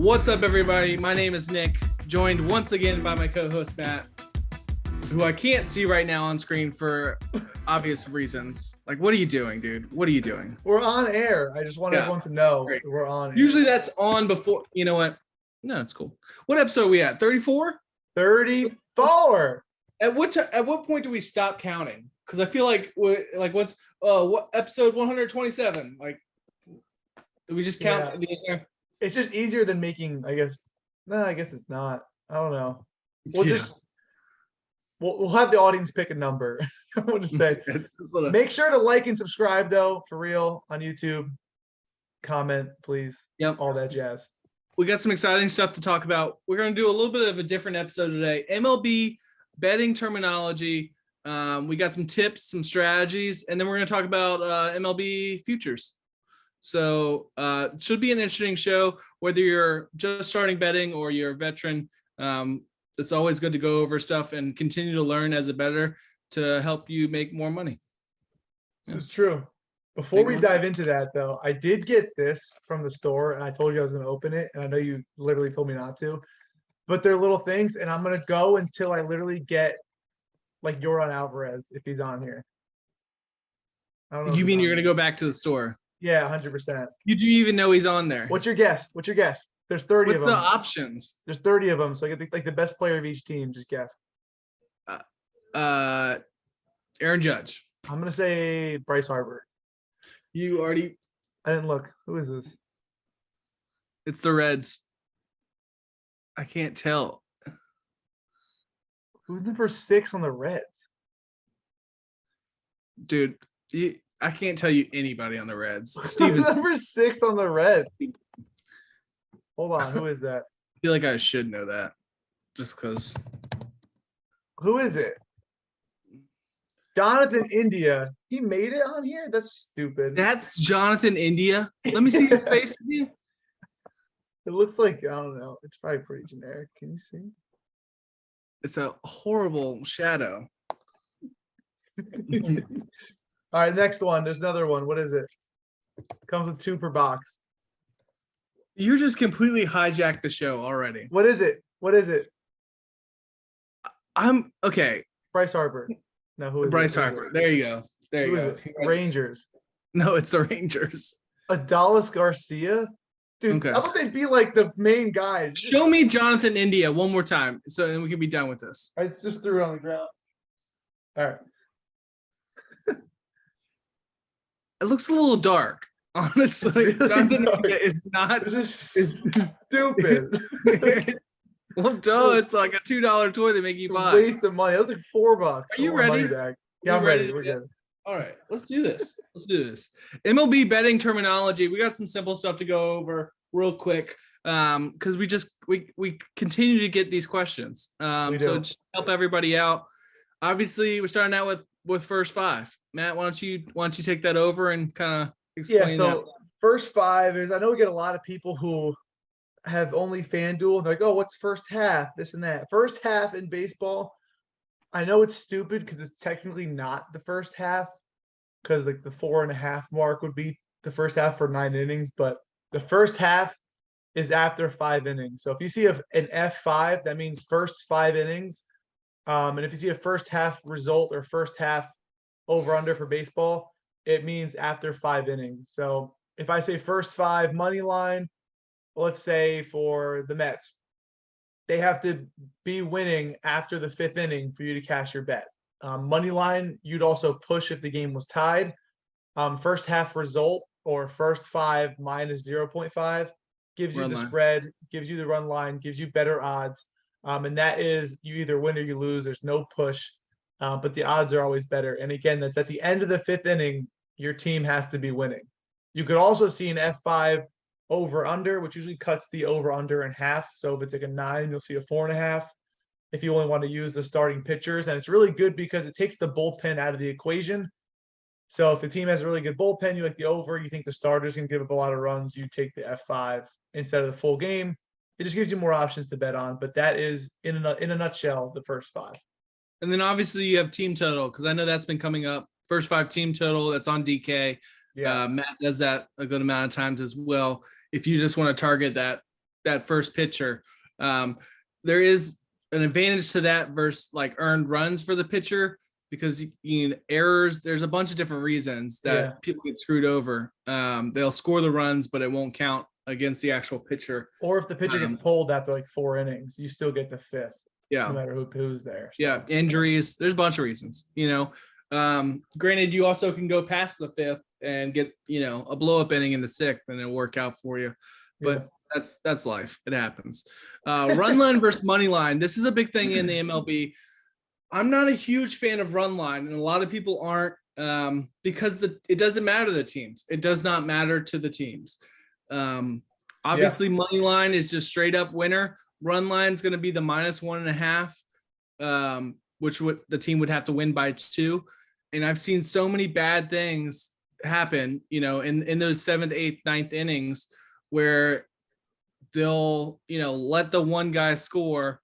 What's up, everybody? My name is Nick, joined once again by my co-host Matt, who I can't see right now on screen for obvious reasons. Like, what are you doing, dude? What are you doing? We're on air. I just want everyone to know we're on air. Usually that's on before. You know what? No, it's cool. What episode are we at? 34? 34. At what point do we stop counting? Because I feel like what episode 127? Like, do we just count the entire? It's just easier than making, I guess. No, I guess it's not. I don't know. We'll have the audience pick a number. We'll just say, make sure to like and subscribe though, for real, on YouTube. Comment, please. Yep. All that jazz. We got some exciting stuff to talk about. We're going to do a little bit of a different episode today. MLB Betting Terminology. We got some tips, some strategies, and then we're going to talk about MLB futures. So it should be an interesting show, whether you're just starting betting or you're a veteran. It's always good to go over stuff and continue to learn as a bettor to help you make more money. Yeah. It's true. Before we dive into that, though, I did get this from the store, and I told you I was going to open it, and I know you literally told me not to. But they're little things, and I'm going to go until I literally get, like, Yoran Alvarez, if he's on here. I don't know. You mean you're going to go back to the store? Yeah, 100%. You do even know he's on there? What's your guess? There's 30 of them. What's the options? There's 30 of them, so I get the best player of each team. Just guess. Aaron Judge. I'm going to say Bryce Harper. You already... I didn't look. Who is this? It's the Reds. I can't tell. Who's number 6 on the Reds? Dude, I can't tell you anybody on the Reds. Steven. Number 6 on the Reds. Hold on. Who is that? I feel like I should know that just because. Who is it? Jonathan India. He made it on here? That's stupid. That's Jonathan India. Let me see his face again. It looks like, I don't know. It's probably pretty generic. Can you see? It's a horrible shadow. All right, next one. There's another one. What is it? Comes with 2 per box. You're just completely hijacked the show already. What is it? I'm okay. Bryce Harper. No, who is Bryce it? Harper. There you go. There you go. Rangers. No, it's the Rangers. Adalis Garcia. Dude, okay. I thought they'd be like the main guys. Show me Jonathan India one more time, so then we can be done with this. I just threw it on the ground. All right. It looks a little dark, honestly. Really Jonathan dark. India is not. This is stupid. Well, duh, it's like a $2 toy they make you buy. Waste of money. That was like $4. Are you ready? Yeah, I'm ready. We're good. All right, let's do this. MLB betting terminology. We got some simple stuff to go over real quick because we continue to get these questions. So just help everybody out. Obviously, we're starting out with first 5. Matt, why don't you take that over and kind of explain that? So first 5 is, I know we get a lot of people who have only FanDuel and they're like, oh, what's first half? This and that. First half in baseball, I know it's stupid because it's technically not the first half, because like the 4.5 mark would be the first half for 9 innings, but the first half is after 5 innings. So if you see an F5, that means first 5 innings. And if you see a first half result or first half over under for baseball, it means after 5 innings. So if I say first 5 money line, let's say for the Mets, they have to be winning after the 5th inning for you to cash your bet. Money line, you'd also push if the game was tied. First half result or first 5 minus 0.5 gives you the spread, gives you the run line, gives you better odds. And that is, you either win or you lose. There's no push, but the odds are always better. And again, that's at the end of the 5th inning, your team has to be winning. You could also see an F5 over under, which usually cuts the over under in half. So if it's like a 9, you'll see a 4.5 if you only want to use the starting pitchers. And it's really good because it takes the bullpen out of the equation. So if the team has a really good bullpen, you like the over, you think the starters can give up a lot of runs, you take the F5 instead of the full game. It just gives you more options to bet on. But that is, in a nutshell, the first 5. And then obviously you have team total, because I know that's been coming up. First 5 team total, that's on DK. Yeah. Matt does that a good amount of times as well. If you just want to target that that first pitcher. There is an advantage to that versus like earned runs for the pitcher, because you know, errors, there's a bunch of different reasons that people get screwed over. They'll score the runs, but it won't count against the actual pitcher. Or if the pitcher gets pulled after like 4 innings, you still get the 5th. Yeah. No matter who's there. So. Yeah. Injuries. There's a bunch of reasons, you know. Granted, you also can go past the 5th and get, you know, a blow up inning in the 6th and it'll work out for you. But that's life. It happens. Run line versus money line. This is a big thing in the MLB. I'm not a huge fan of run line, and a lot of people aren't, because it doesn't matter to the teams. It does not matter to the teams. Obviously, money line is just straight up winner. Run line is going to be the -1.5, which the team would have to win by 2. And I've seen so many bad things happen, you know, in those 7th, 8th, 9th innings, where they'll, you know, let the one guy score,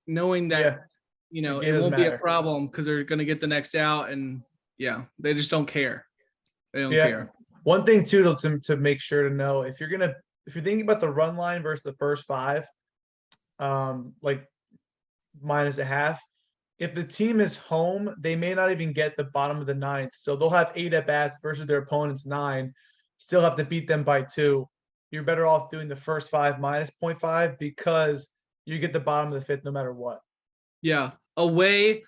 knowing that, you know, it won't be a problem because they're going to get the next out, and they just don't care. They don't care. One thing too to make sure to know, if you're thinking about the run line versus the first 5, like -0.5, if the team is home, they may not even get the bottom of the 9th. So they'll have 8 at bats versus their opponent's 9, still have to beat them by 2. You're better off doing the first 5 -0.5, because you get the bottom of the 5th no matter what. Yeah. Away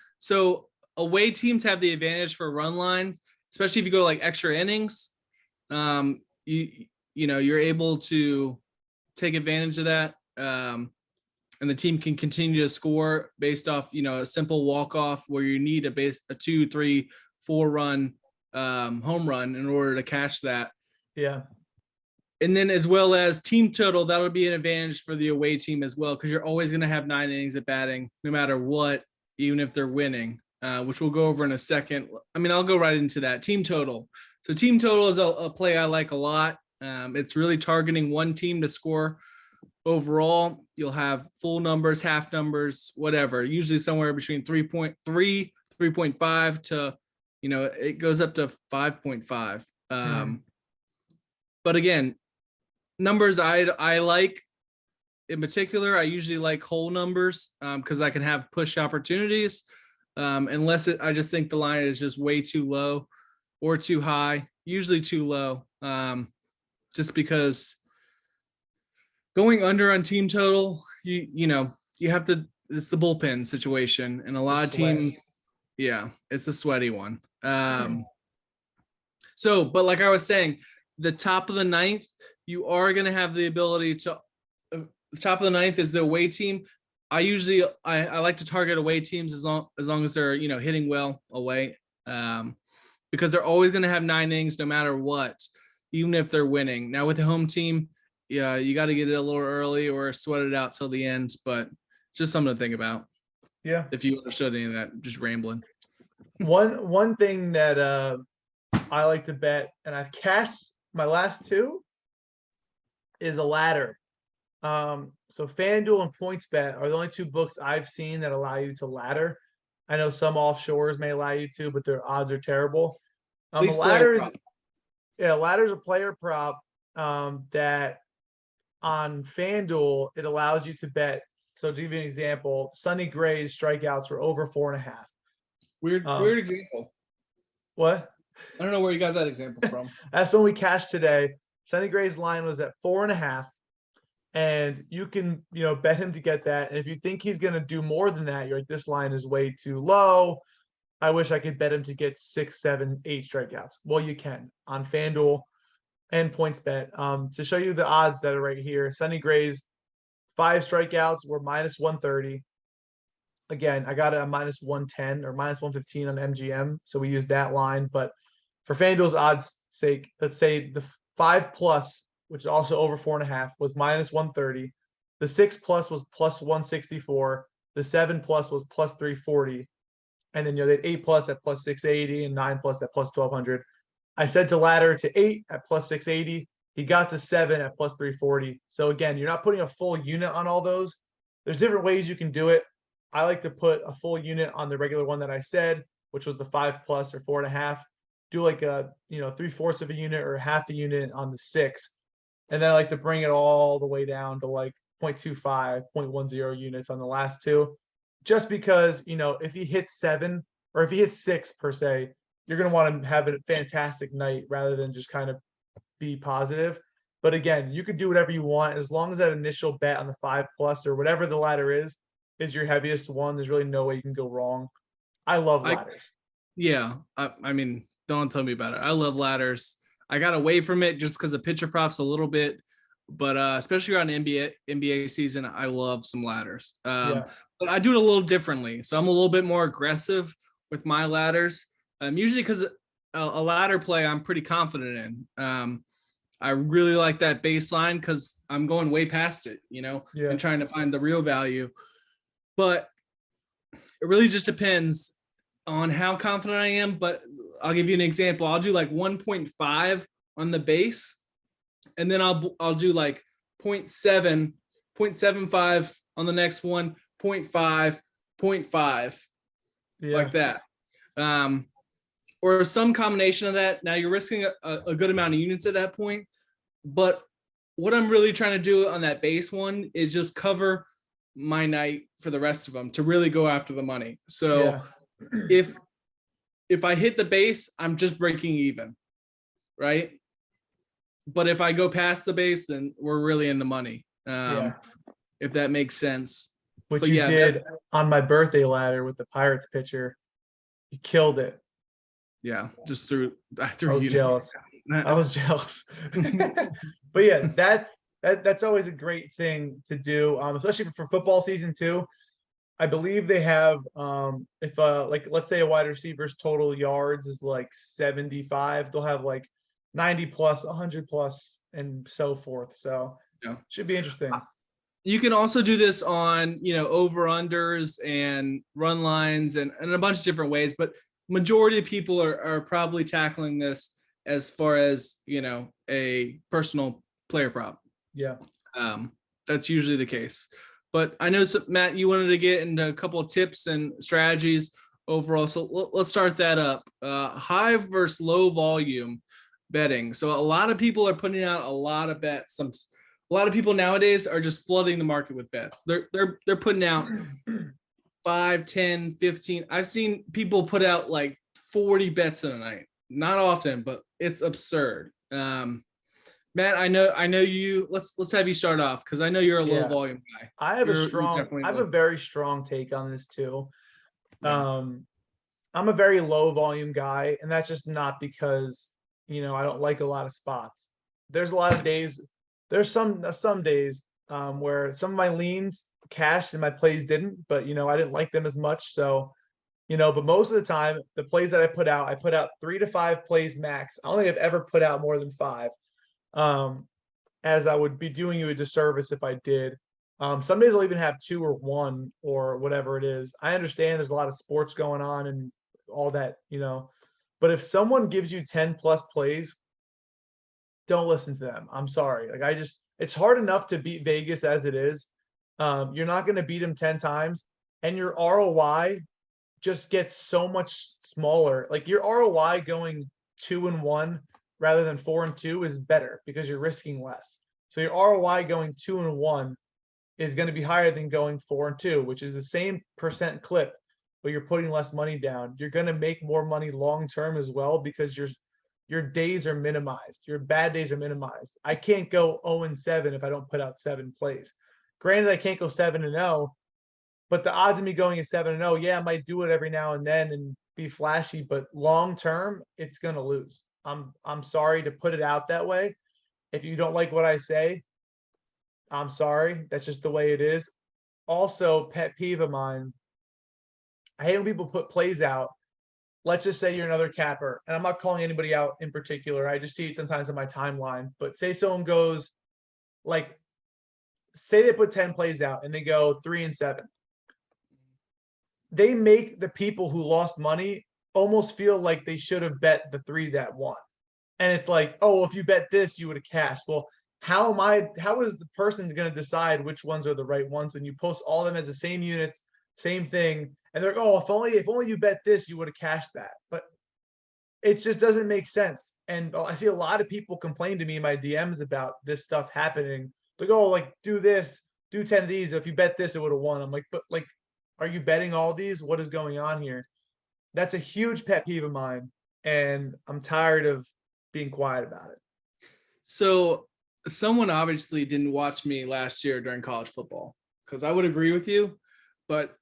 teams have the advantage for run lines, especially if you go like extra innings. You know, you're able to take advantage of that. And the team can continue to score based off, you know, a simple walk-off where you need a 2, 3, 4 run home run in order to cash that. Yeah. And then as well as team total, that'll be an advantage for the away team as well, because you're always going to have 9 innings of batting no matter what, even if they're winning, which we'll go over in a second. I mean, I'll go right into that. Team total. So team total is a play I like a lot. It's really targeting one team to score overall. You'll have full numbers, half numbers, whatever, usually somewhere between 3.3, 3.5 to, you know, it goes up to 5.5. But again, numbers I like in particular, I usually like whole numbers, because I can have push opportunities, unless I just think the line is just way too low or too high, usually too low, just because going under on team total, you know, you have to, it's the bullpen situation, and a lot of teams, it's a sweaty one. So, but like I was saying, the top of the 9th, you are going to have the ability to, the top of the 9th is the away team. I like to target away teams as long as they're, you know, hitting well away, because they're always going to have 9 innings no matter what, even if they're winning. Now with the home team, you got to get it a little early or sweat it out till the end, but it's just something to think about. Yeah. If you understood any of that, just rambling. One thing that I like to bet, and I've cashed my last 2, is a ladder. So FanDuel and PointsBet are the only 2 books I've seen that allow you to ladder. I know some offshores may allow you to, but their odds are terrible. A ladder is a player prop that on FanDuel it allows you to bet. So to give you an example, Sonny Gray's strikeouts were over 4.5. Weird example. What? I don't know where you got that example from. That's when we cashed today. Sonny Gray's line was at 4.5, and you can, you know, bet him to get that. And if you think he's going to do more than that, you're like, this line is way too low. I wish I could bet him to get 6, 7, 8 strikeouts. Well, you can on FanDuel and PointsBet. To show you the odds that are right here, Sonny Gray's 5 strikeouts were -130. Again, I got it at -110 or -115 on MGM, so we used that line. But for FanDuel's odds sake, let's say the 5+, which is also over 4.5, was -130. The 6+ was +164. The 7+ was +340. And then, you know, they had 8+ at +680 and 9+ at +1200. I said to ladder to 8 at +680. He got to 7 at +340. So again, you're not putting a full unit on all those. There's different ways you can do it. I like to put a full unit on the regular one that I said, which was the 5+ or 4.5. Do like a, you know, 3/4 of a unit or half a unit on the 6. And then I like to bring it all the way down to like 0.25, 0.10 units on the last two. Just because, if he hits 7 or if he hits 6 per se, you're going to want to have a fantastic night rather than just kind of be positive. But again, you could do whatever you want as long as that initial bet on the 5+ or whatever the ladder is your heaviest one. There's really no way you can go wrong. I love I ladders. Yeah, I mean, don't tell me about it. I love ladders. I got away from it just because of pitcher props a little bit, but especially around NBA season, I love some ladders. Yeah. But I do it a little differently, so I'm a little bit more aggressive with my ladders. Usually because a ladder play I'm pretty confident in. I really like that baseline because I'm going way past it, Yeah. and trying to find the real value. But it really just depends on how confident I am, but I'll give you an example. I'll do like 1.5 on the base, and then I'll do like 0.7, 0.75 on the next one, 0.5, 0.5, Yeah. like that. Or some combination of that. Now you're risking a good amount of units at that point, but what I'm really trying to do on that base one is just cover my night for the rest of them to really go after the money. So if I hit the base, I'm just breaking even, right? But if I go past the base, then we're really in the money. If that makes sense. Which But you yeah, did on my birthday ladder with the Pirates pitcher. You killed it. Yeah, just threw. I was units. jealous. I was jealous. But yeah, that's always a great thing to do, especially for football season too. I believe they have if like let's say a wide receiver's total yards is like 75, they'll have like 90 plus, 100 plus, and so forth. So Yeah. should be interesting. You can also do this on, over unders and run lines and a bunch of different ways, but majority of people are probably tackling this as far as, a personal player prop. Yeah. That's usually the case. But I know, Matt, you wanted to get into a couple of tips and strategies overall. So let's start that up. High versus low volume betting. So a lot of people are putting out a lot of bets. A lot of people nowadays are just flooding the market with bets. They're putting out 5, 10, 15. I've seen people put out like 40 bets in a night. Not often, but it's absurd. Matt, I know you. Let's have you start off because I know you're a low volume guy. I have a very strong take on this too. Yeah. I'm a very low volume guy, and that's just not because I don't like a lot of spots. There's a lot of days. There's some days where some of my leans cashed and my plays didn't, but I didn't like them as much. So, but most of the time, the plays that I put out 3 to 5 plays max. I don't think I've ever put out more than 5. As I would be doing you a disservice if I did. Some days I'll even have 2 or 1 or whatever it is. I understand there's a lot of sports going on and all that, but if someone gives you 10 plus plays, don't listen to them. I'm sorry. Like it's hard enough to beat Vegas as it is. You're not going to beat them 10 times, and your ROI just gets so much smaller. Like your ROI going 2-1 rather than 4-2 is better because you're risking less. So your ROI going 2-1 is going to be higher than going 4-2, which is the same percent clip, but you're putting less money down. You're going to make more money long term as well because your days are minimized. Your bad days are minimized. I can't go 0-7 if I don't put out 7 plays. Granted, I can't go 7-0, but the odds of me going at 7-0, yeah, I might do it every now and then and be flashy, but long term, it's going to lose. I'm sorry to put it out that way. If you don't like what I say, I'm sorry. That's just the way it is. Also, pet peeve of mine, I hate when people put plays out. Let's just say you're another capper, and I'm not calling anybody out in particular. I just see it sometimes in my timeline. But say someone goes, like, say they put 10 plays out and they go 3-7. They make the people who lost money almost feel like they should have bet the 3 that won. And it's like, oh, well, if you bet this, you would have cashed. Well, how is the person going to decide which ones are the right ones when you post all of them as the same units, same thing, and they're like, oh, if only you bet this, you would have cashed that. But it just doesn't make sense. And I see a lot of people complain to me in my DMs about this stuff happening. Like, oh, like do this, do 10 of these. If you bet this, it would have won. I'm like, but like, are you betting all these? What is going on here? That's a huge pet peeve of mine. And I'm tired of being quiet about it. So someone obviously didn't watch me last year during college football, because I would agree with you, but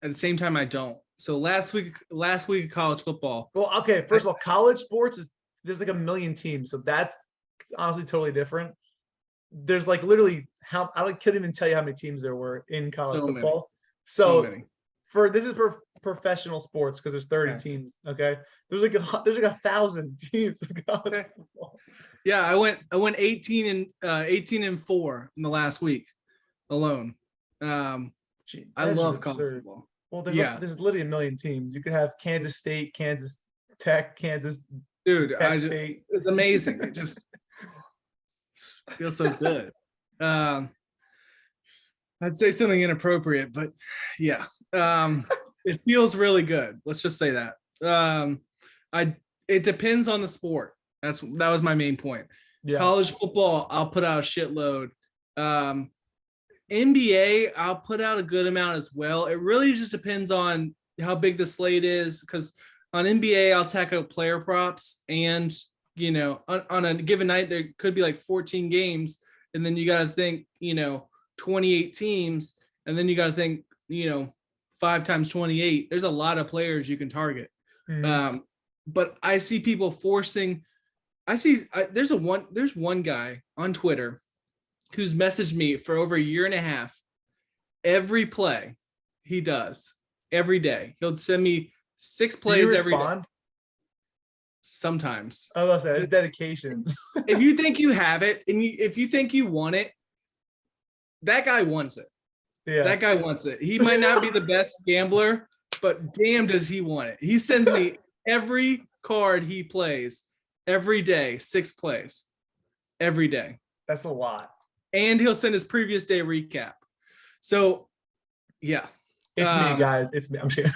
at the same time, I don't. So last week of college football. Well, okay, first of all, college sports there's like a million teams. So that's honestly totally different. There's like literally couldn't even tell you how many teams there were in college football. So many. This is for professional sports because there's 30 teams. Okay. There's like 1,000 teams in college football. Yeah, I went 18 and 4 in the last week alone. I love college football. Well, there's literally a million teams. You could have Kansas State, Kansas Tech, Kansas. Dude, State. It's amazing. It just feels so good. I'd say something inappropriate, but yeah, it feels really good. Let's just say that. It depends on the sport. That was my main point. Yeah. College football, I'll put out a shitload. NBA, I'll put out a good amount as well. It really just depends on how big the slate is, because on NBA, I'll tack out player props, and on a given night there could be like 14 games, and then you got to think 28 teams, and then you got to think 5 times 28. There's a lot of players you can target. Mm-hmm. But I see people forcing. There's one guy on Twitter who's messaged me for over a year and a half. Every play he does every day, he'll send me 6 plays every day. Sometimes. I love that. It's dedication. If you think you have it, and if you think you want it, that guy wants it. Yeah. That guy wants it. He might not be the best gambler, but damn does he want it. He sends me every card he plays every day, 6 plays every day. That's a lot. And he'll send his previous day recap. So, yeah. It's me, guys. It's me. I'm sure.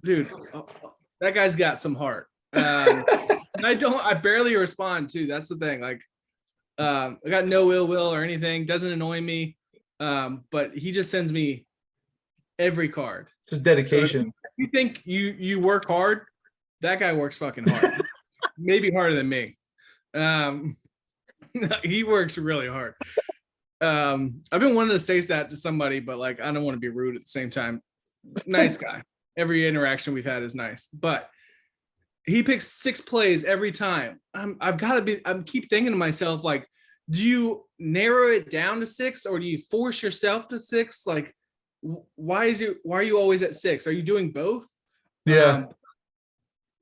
Dude, that guy's got some heart. I barely respond too. That's the thing. Like, I got no ill will or anything. Doesn't annoy me. But he just sends me every card. Just dedication. So if you think you work hard, that guy works fucking hard. Maybe harder than me. He works really hard. I've been wanting to say that to somebody, but like, I don't want to be rude at the same time. Nice guy. Every interaction we've had is nice, but he picks 6 plays every time. I keep thinking to myself, like, do you narrow it down to 6, or do you force yourself to 6? Like, why are you always at 6? Are you doing both? Yeah.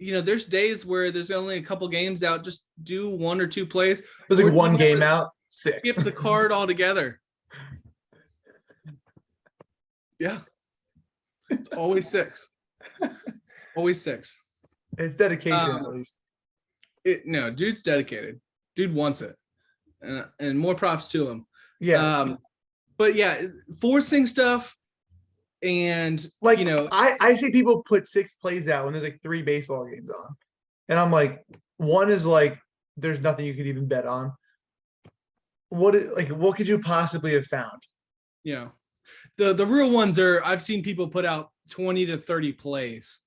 There's days where there's only a couple games out. Just do 1 or 2 plays. There's like one game out. 6. Skip the card altogether. Yeah. It's always 6. Always 6. It's dedication, at least. No, dude's dedicated. Dude wants it. And more props to him. Yeah. But yeah, forcing stuff, and like, I see people put 6 plays out when there's like 3 baseball games on. And I'm like, one is like, there's nothing you could even bet on. What could you possibly have found? Yeah. The real ones are, I've seen people put out 20 to 30 plays.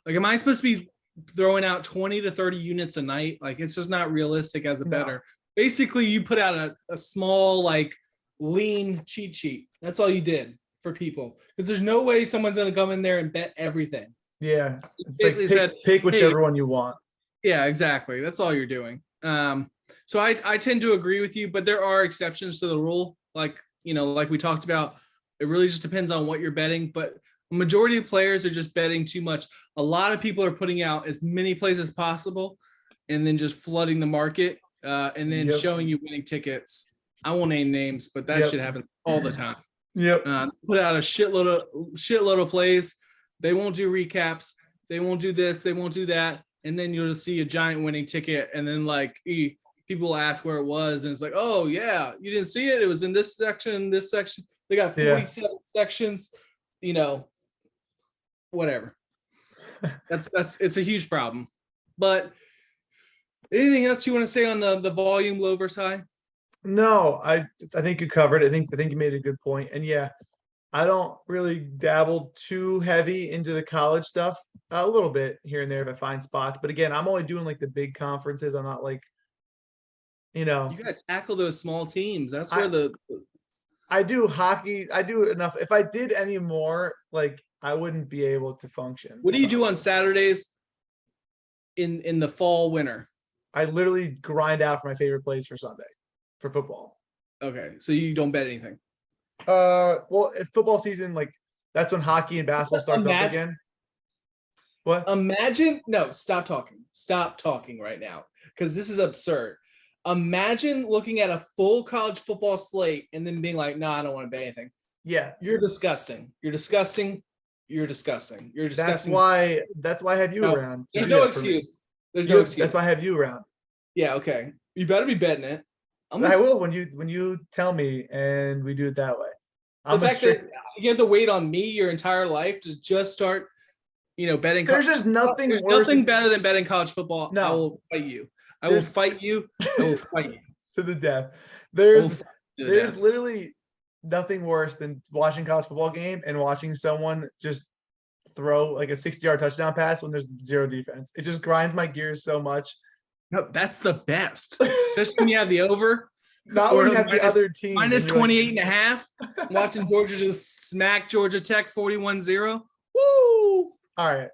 Like, am I supposed to be throwing out 20 to 30 units a night? Like, it's just not realistic as a bettor. Basically, you put out a small, like, lean cheat sheet. That's all you did for people, because there's no way someone's going to come in there and bet everything. Yeah. Basically like pick whichever one you want. Yeah, exactly. That's all you're doing. So I tend to agree with you, but there are exceptions to the rule. Like we talked about, it really just depends on what you're betting, but the majority of players are just betting too much. A lot of people are putting out as many plays as possible and then just flooding the market, and then showing you winning tickets. I won't name names, but that shit happens all the time. Yep. Put out a shitload of plays. They won't do recaps. They won't do this. They won't do that. And then you'll just see a giant winning ticket. And then people ask where it was. And it's like, oh yeah, you didn't see it. It was in this section, this section. They got 47 sections, whatever. It's a huge problem. But anything else you want to say on the volume, low versus high? No, I think you covered it. I think you made a good point. And yeah, I don't really dabble too heavy into the college stuff. A little bit here and there if I find spots. But again, I'm only doing like the big conferences. I'm not like, you know, You got to tackle those small teams. That's where I I do hockey. I do enough. If I did any more, like I wouldn't be able to function. what do you do on Saturdays in the fall, winter? I literally grind out for my favorite plays for Sunday for football. Okay, so you don't bet anything. Well, if football season, like that's when hockey and basketball starts up again. What? No, stop talking. Stop talking right now because this is absurd. Imagine looking at a full college football slate and then being like, "No, I don't want to bet anything." Yeah, You're disgusting. You're disgusting. You're disgusting. You're disgusting. That's why I have you around. There's no excuse. There's no excuse. That's why I have you around. Yeah, okay. You better be betting it. I will when you tell me and we do it that way. The fact that you have to wait on me your entire life to just start, betting. There's just nothing There's worse. Nothing better than betting college football. No. I will fight you. I will fight you. I will fight you to the death. There's literally nothing worse than watching college football game and watching someone just throw like a 60-yard touchdown pass when there's zero defense. It just grinds my gears so much. No, that's the best. Just when you have the over. Not when you have the other team. Minus 28 and a half. Watching Georgia just smack Georgia Tech 41-0. Woo! All right.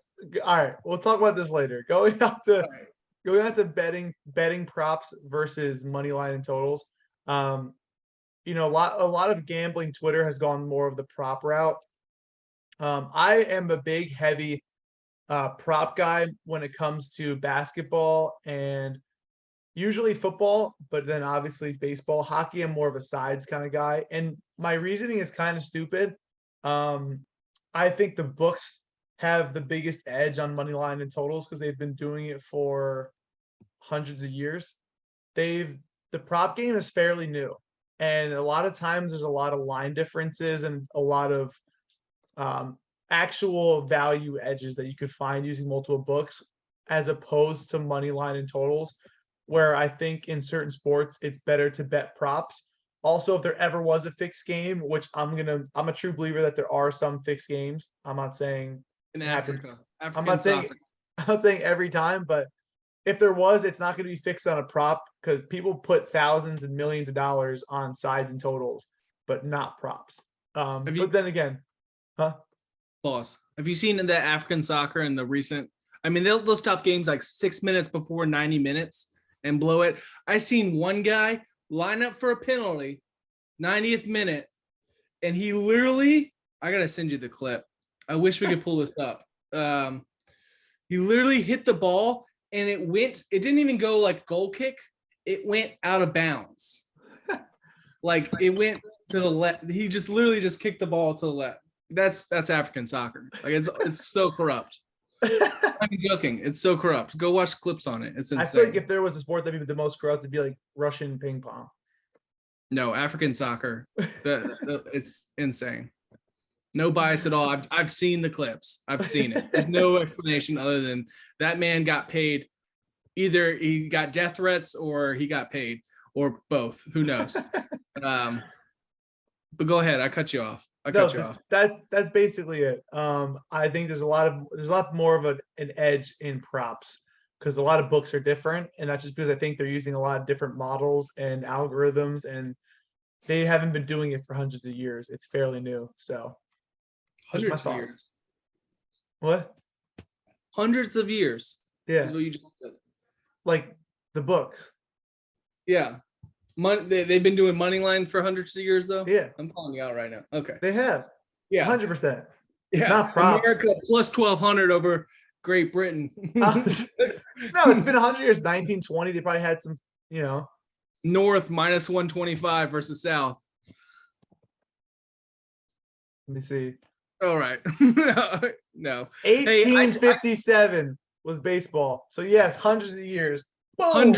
We'll talk about this later. Going on to betting props versus money line and totals. A lot of gambling Twitter has gone more of the prop route. I am a big, heavy prop guy when it comes to basketball and usually football, but then obviously baseball. Hockey, I'm more of a sides kind of guy. And my reasoning is kind of stupid. I think the books have the biggest edge on money line and totals because they've been doing it for hundreds of years. The prop game is fairly new. And a lot of times there's a lot of line differences and a lot of actual value edges that you could find using multiple books as opposed to money line and totals, where I think in certain sports it's better to bet props. Also, if there ever was a fixed game, which I'm a true believer that there are some fixed games. I'm not saying in Africa. I'm not saying every time, but if there was, it's not going to be fixed on a prop because people put thousands and millions of dollars on sides and totals, but not props. But then again, Boss, have you seen that African soccer in the recent? I mean, they'll stop games like 6 minutes before 90 minutes and blow it. I seen one guy line up for a penalty, 90th minute, and he literally, I gotta send you the clip. I wish we could pull this up. He literally hit the ball and it didn't even go like goal kick. It went out of bounds. Like it went to the left. He just literally just kicked the ball to the left. That's African soccer. Like it's so corrupt. I'm joking. It's so corrupt. Go watch clips on it. It's insane. I feel like if there was a sport that'd be the most corrupt, it'd be like Russian ping pong. No, African soccer. It's insane. No bias at all. I've seen the clips. I've seen it. There's no explanation other than that man got paid. Either he got death threats or he got paid or both. Who knows? But go ahead. I cut you off. That's basically it. I think there's a lot more of an edge in props because a lot of books are different, and that's just because I think they're using a lot of different models and algorithms, and they haven't been doing it for hundreds of years. It's fairly new. So hundreds of years. What? Hundreds of years. Yeah. Is what you just said. Like the books. Yeah. They've been doing Moneyline for hundreds of years, though. Yeah, I'm calling you out right now. Okay, they have. Yeah, 100%. Yeah, not props. America plus 1,200 over Great Britain. No, it's been 100 years. 1920, they probably had some. North minus 125 versus South. Let me see. All right. No. 1857 was baseball. So yes, hundreds of years. Boom.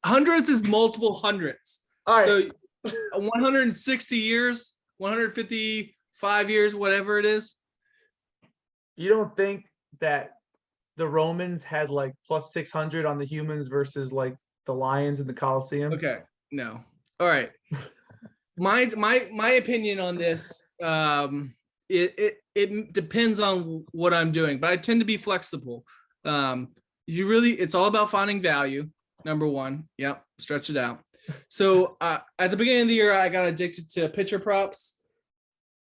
Hundreds is multiple hundreds. All right. So 160 years, 155 years, whatever it is. You don't think that the Romans had like plus 600 on the humans versus like the Lions in the Coliseum? Okay. No. All right. My opinion on this, it depends on what I'm doing, but I tend to be flexible. It's all about finding value. Number one. Yep. Stretch it out. So at the beginning of the year, I got addicted to pitcher props.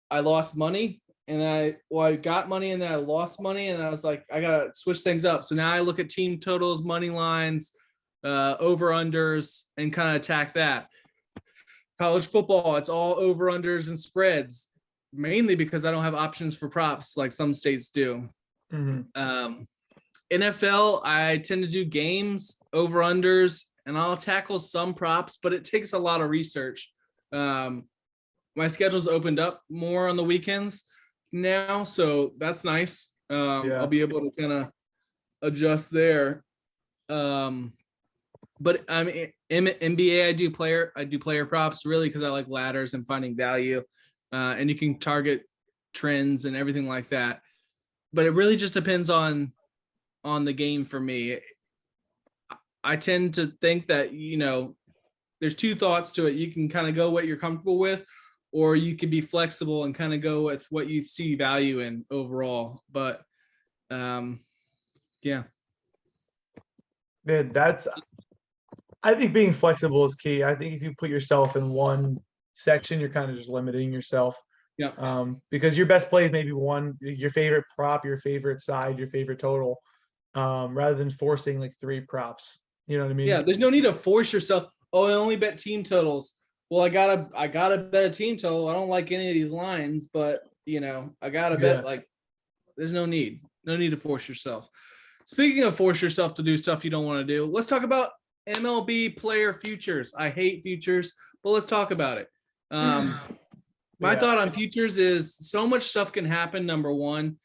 I lost money, and I got money, and then I lost money, and I was like, I gotta switch things up. So now I look at team totals, money lines, over unders, and kind of attack that. College football, it's all over unders and spreads, mainly because I don't have options for props like some states do. NFL, I tend to do games, over unders, and I'll tackle some props, but it takes a lot of research. My schedule's opened up more on the weekends now, so that's nice. I'll be able to kind of adjust there. But I mean, NBA, I do player props really because I like ladders and finding value, and you can target trends and everything like that. But it really just depends on the game for me. I tend to think that, there's two thoughts to it. You can kind of go what you're comfortable with, or you could be flexible and kind of go with what you see value in overall. But yeah. Man, I think being flexible is key. I think if you put yourself in one section, you're kind of just limiting yourself. Yeah. Because your best plays may be your favorite prop, your favorite side, your favorite total, rather than forcing like 3 props. You know what I mean? Yeah. There's no need to force yourself. Oh, I only bet team totals. Well, I gotta bet a team total. I don't like any of these lines, but I gotta bet. Like, there's no need to force yourself. Speaking of force yourself to do stuff you don't want to do, let's talk about MLB player futures. I hate futures, but let's talk about it. My thought on futures is so much stuff can happen, number one.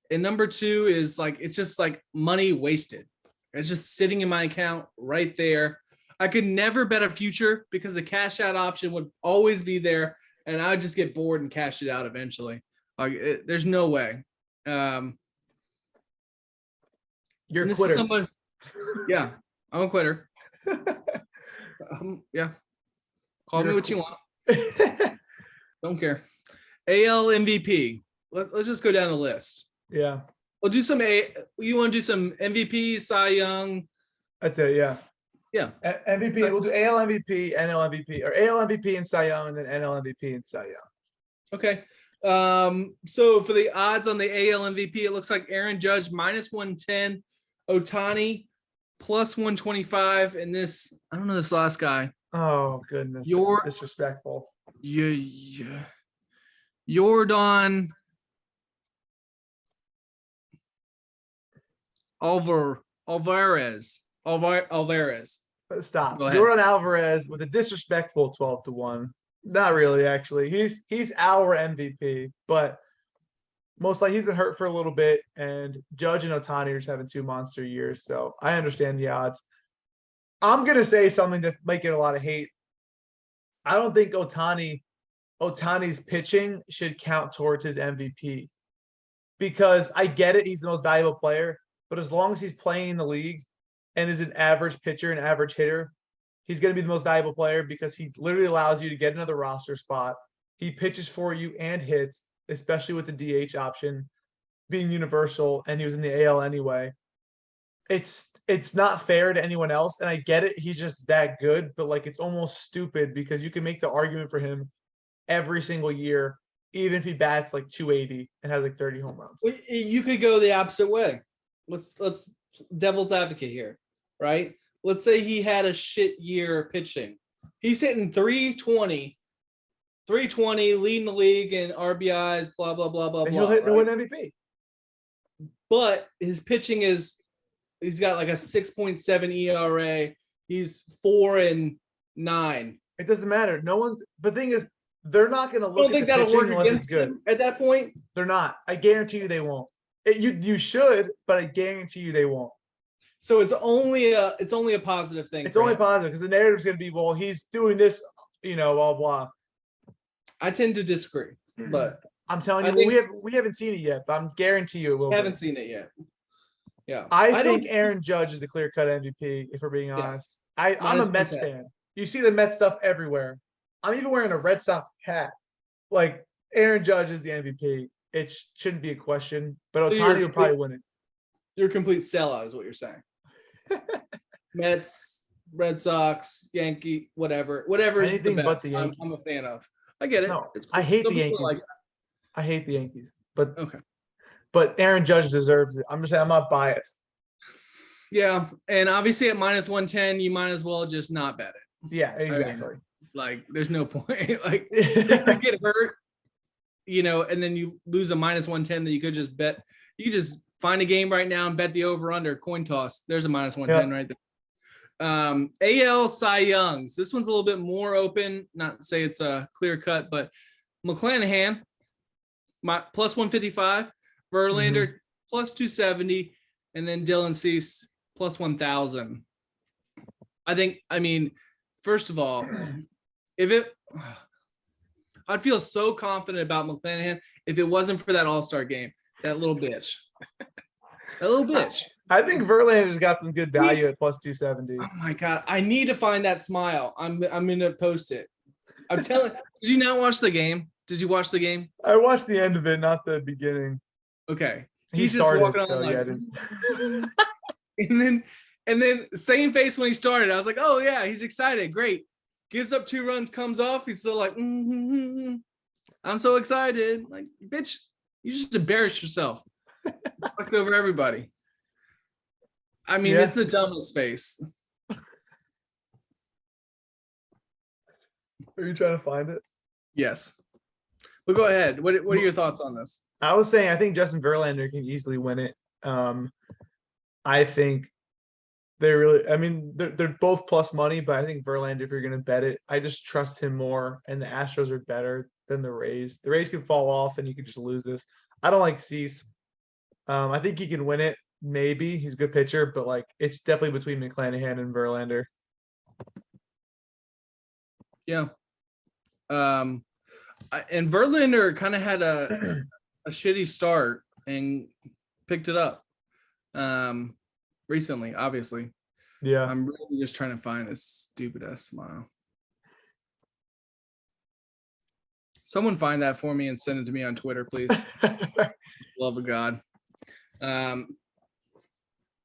And number two is like, it's just like money wasted. It's just sitting in my account right there. I could never bet a future because the cash out option would always be there, and I would just get bored and cash it out eventually. There's no way. You're a quitter. Yeah, I'm a quitter. Yeah. Call me what you want. Don't care. AL MVP. Let's just go down the list. Yeah. We'll do you want to do some MVP, Cy Young? That's it. Yeah. Yeah. MVP. We'll do AL MVP, NL MVP, or AL MVP and Cy Young, and then NL MVP and Cy Young. Okay. So for the odds on the AL MVP, it looks like Aaron Judge -110, Ohtani +125, and this, I don't know this last guy. Oh goodness. You're disrespectful. Jordan Alvarez. Stop. Jordan Alvarez with a disrespectful 12-1. Not really, actually. He's our MVP, but most likely he's been hurt for a little bit, and Judge and Ohtani are just having 2 monster years. So I understand the odds. I'm gonna say something that might get a lot of hate. I don't think Ohtani's pitching should count towards his MVP, because I get it, he's the most valuable player, but as long as he's playing in the league and is an average pitcher and average hitter, he's going to be the most valuable player because he literally allows you to get another roster spot. He pitches for you and hits, especially with the DH option being universal, and he was in the AL anyway. It's not fair to anyone else, and I get it. He's just that good, but like, it's almost stupid because you can make the argument for him every single year, even if he bats like 280 and has like 30 home runs. You could go the opposite way. Let's devil's advocate here, right? Let's say he had a shit year pitching. He's hitting 320, leading the league in RBIs, blah, blah, blah, blah, and blah. He'll win MVP. But his pitching he's got like a 6.7 ERA. He's 4-9. It doesn't matter. The thing is, they're not going to look. I don't think that'll work against him at that point. They're not. I guarantee you they won't. You should, but I guarantee you they won't. So it's only a positive thing. It's only positive because the narrative is going to be, well, he's doing this, blah blah. I tend to disagree, but I'm telling you, we haven't seen it yet, but I'm guarantee you it will. Haven't seen it yet. Yeah. I don't. think Aaron Judge is the clear-cut MVP, if we're being Yeah. honest. I'm a Mets -110. fan. You see the Mets stuff everywhere. I'm even wearing a Red Sox hat. Like, Aaron Judge is the MVP. It shouldn't be a question, but So you're Ohtani a will probably complete, win it. you're a complete sellout, is what you're saying. Mets, Red Sox, Yankee, whatever is the Anything but best. the I'm a Yankees. fan of. I get it. No, It's I cool. hate Some the people Yankees. like I hate the Yankees, but it. Okay. Aaron Judge deserves it. I'm just saying I'm not biased. Yeah, and obviously at -110, you might as well just not bet it. Yeah, I mean, exactly. like, there's no point. Like, he could get hurt, and then you lose a -110 that you could just bet. You could just find a game right now and bet the over/under coin toss. There's a -110 right there. AL Cy Youngs. This one's a little bit more open. Not to say it's a clear cut, but McClanahan, +155, Verlander +270, and then Dylan Cease +1000. I mean, first of all, I'd feel so confident about McClanahan if it wasn't for that All-Star game. That little bitch. I think Verlander's got some good value at +270. Oh my God. I need to find that smile. I'm gonna post it. I'm telling. Did you not watch the game? Did you watch the game? I watched the end of it, not the beginning. Okay. He He's just started, walking on so like, yeah. and then same face when he started. I was like, oh yeah, he's excited. Great. Gives up 2 runs, comes off. He's still like, I'm so excited. Like, bitch, you just embarrassed yourself. Fucked over everybody. I mean, it's the dumbest face. Are you trying to find it? Yes. But go ahead. What are your thoughts on this? I was saying I think Justin Verlander can easily win it. I think they're both plus money, but I think Verlander, if you're gonna bet it, I just trust him more. And the Astros are better than the Rays. The Rays could fall off and you could just lose this. I don't like Cease. I think he can win it. Maybe he's a good pitcher, but like it's definitely between McClanahan and Verlander. Yeah. And Verlander kind of had a shitty start and picked it up recently, obviously. Yeah. I'm really just trying to find this stupid ass smile. Someone find that for me and send it to me on Twitter, please. Love of God.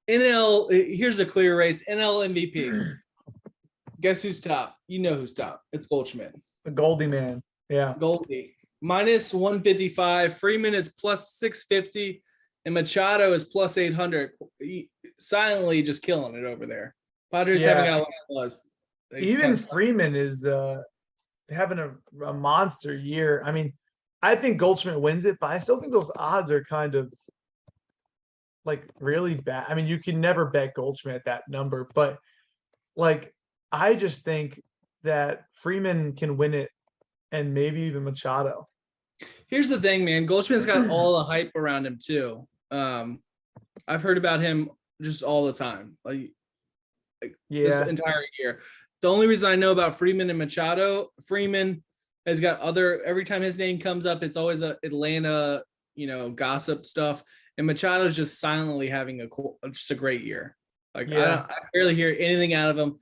NL, here's a clear race. NL MVP. Guess who's top? You know who's top. It's Goldschmidt. The Goldie man. Yeah. Goldie. -155. Freeman is +650. And Machado is +800. Silently just killing it over there. Padres haven't got a lot of buzz. Even Freeman is having a monster year. I mean, I think Goldschmidt wins it, but I still think those odds are kind of like really bad. I mean, you can never bet Goldschmidt at that number, but like I just think that Freeman can win it and maybe even Machado. Here's the thing, man. Goldschmidt's got all the hype around him too. I've heard about him just all the time, like this entire year. The only reason I know about Freeman and Machado, Freeman has got every time his name comes up, it's always a Atlanta, gossip stuff. And Machado's just silently having just a great year. Like I barely hear anything out of him.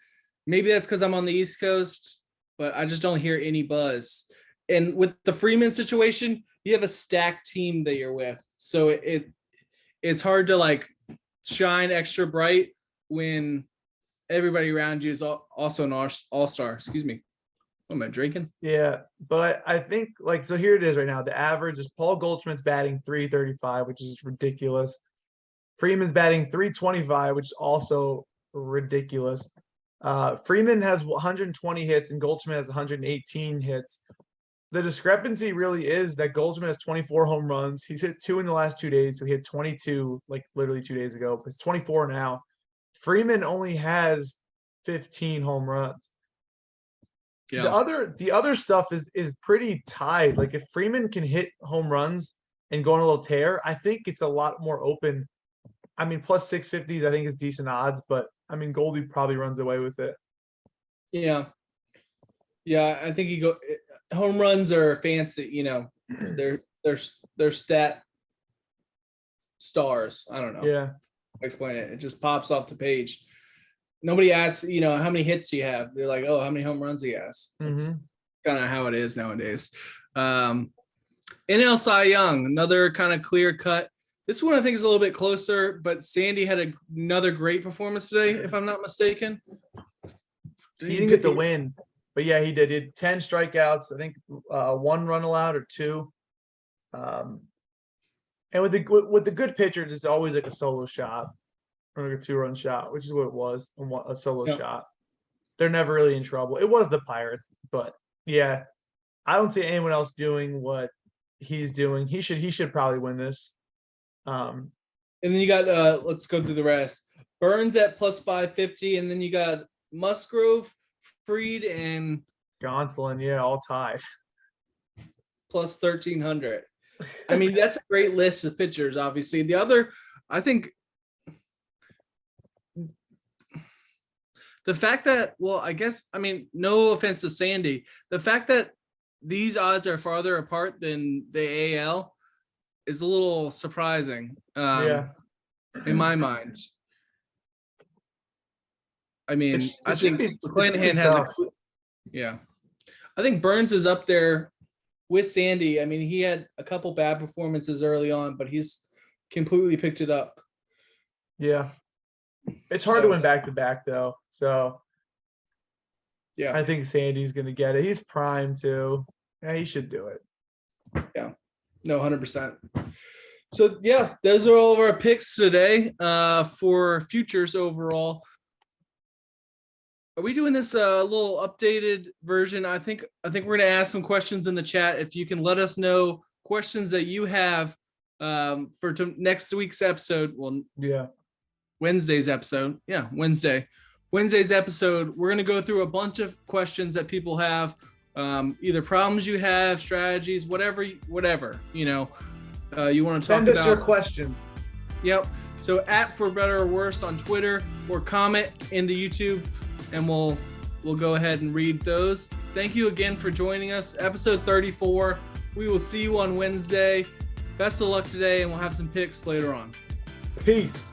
Maybe that's because I'm on the East Coast, but I just don't hear any buzz. And with the Freeman situation, you have a stacked team that you're with. So it's hard to like shine extra bright when everybody around you is also an all-star. Excuse me. What am I drinking? Yeah, but I think so here it is right now. The average is Paul Goldschmidt's batting .335, which is ridiculous. Freeman's batting .325, which is also ridiculous. Freeman has 120 hits and Goldschmidt has 118 hits. The discrepancy really is that Goldschmidt has 24 home runs. He's hit 2 in the last 2 days, so he had 22 like literally 2 days ago. It's 24 now. Freeman only has 15 home runs. Yeah. The other stuff is pretty tied. Like if Freeman can hit home runs and go on a little tear, I think it's a lot more open. I mean, +650, I think is decent odds, but I mean, Goldie probably runs away with it. Yeah. Yeah, I think home runs are fancy, they're stat stars. I don't know. Yeah. explain it. It just pops off the page. Nobody asks, how many hits do you have? They're like, oh, how many home runs he has. That's kind of how it is nowadays. NL Cy Young, another kind of clear cut. This one I think is a little bit closer, but Sandy had another great performance today, if I'm not mistaken. He didn't get the win, but yeah, he did. He had 10 strikeouts. I think 1 run allowed or 2. And with the good pitchers, it's always like a solo shot or like a 2-run shot, which is what it was, a solo shot. They're never really in trouble. It was the Pirates, but yeah, I don't see anyone else doing what he's doing. He should probably win this. And then you got let's go through the rest. Burns at plus 550, and then you got Musgrove, Fried, and Gonsolin, yeah, all tied. Plus 1,300. I mean, that's a great list of pitchers, obviously. The other, I think, the fact that, no offense to Sandy, the fact that these odds are farther apart than the AL is a little surprising. In my mind. I mean, I think McClanahan had I think Burns is up there with Sandy. I mean, he had a couple bad performances early on, but he's completely picked it up. Yeah. It's hard to win back-to-back, though. So, yeah, I think Sandy's going to get it. He's prime, too. Yeah, he should do it. Yeah. No, 100%. So, yeah, those are all of our picks today for futures overall. Are we doing this a little updated version? I think we're going to ask some questions in the chat. If you can let us know questions that you have for next week's episode. Well, yeah, Wednesday's episode. Yeah, Wednesday's episode. We're going to go through a bunch of questions that people have, either problems you have, strategies, whatever you want to talk about. Send us your questions. Yep. So at For Bettor or Worse on Twitter, or comment in the YouTube, and we'll go ahead and read those. Thank you again for joining us. Episode 34. We will see you on Wednesday. Best of luck today, and we'll have some picks later on. Peace.